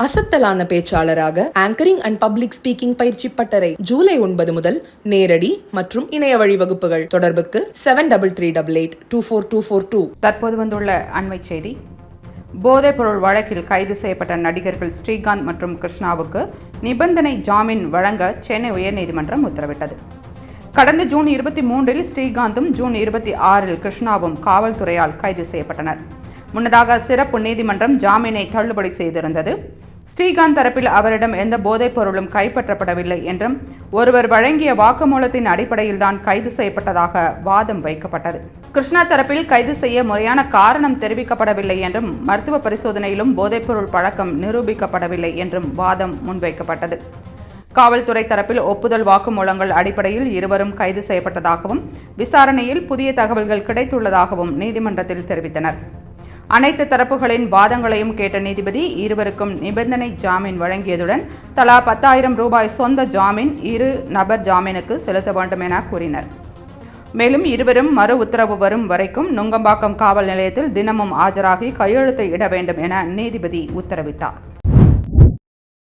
அசத்தலான பேச்சாளராக anchoring and public speaking பயிற்சி பட்டறை ஜூலை 9 முதல் நேரடி மற்றும் இணைய வழி வகுப்புகள். தொடர்புக்கு 7338824242. தற்போது வந்துள்ள அண்மை செய்தி. போதைப்பொருள் வழக்கில் கைது செய்யப்பட்ட நடிகர்கள் ஸ்ரீகாந்த் மற்றும் கிருஷ்ணாவுக்கு நிபந்தனை ஜாமீன் வழங்க சென்னை உயர்நீதிமன்றம் உத்தரவிட்டது. கடந்த ஜூன் 23 ஸ்ரீகாந்தும் ஜூன் 26 கிருஷ்ணாவும் காவல்துறையால் கைது செய்யப்பட்டனர். முன்னதாக சிறப்பு நீதிமன்றம் ஜாமீனை தள்ளுபடி செய்திருந்தது. ஸ்ரீகாந்த் தரப்பில் அவரிடம் எந்த போதைப் பொருளும் கைப்பற்றப்படவில்லை என்றும் ஒருவர் வழங்கிய வாக்குமூலத்தின் அடிப்படையில்தான் கைது செய்யப்பட்டதாக வாதம் வைக்கப்பட்டது. கிருஷ்ணா தரப்பில் கைது செய்ய முறையான காரணம் தெரிவிக்கப்படவில்லை என்றும் மருத்துவ பரிசோதனையிலும் போதைப்பொருள் பழக்கம் நிரூபிக்கப்படவில்லை என்றும் வாதம் முன்வைக்கப்பட்டது. காவல்துறை தரப்பில் ஒப்புதல் வாக்குமூலங்கள் அடிப்படையில் இருவரும் கைது செய்யப்பட்டதாகவும் விசாரணையில் புதிய தகவல்கள் கிடைத்துள்ளதாகவும் நீதிமன்றத்தில் தெரிவித்தனர். அனைத்து தரப்புகளின் வாதங்களையும் கேட்ட நீதிபதி இருவருக்கும் நிபந்தனை ஜாமீன் வழங்கியதுடன் தலா 10,000 ரூபாய் சொந்த ஜாமீன் இரு நபர் ஜாமீனுக்கு செலுத்த வேண்டும் என கூறினர். மேலும் இருவரும் மறு உத்தரவு வரும் வரைக்கும் நுங்கம்பாக்கம் காவல் நிலையத்தில் தினமும் ஆஜராகி கையெழுத்து இட வேண்டும் என நீதிபதி உத்தரவிட்டார்.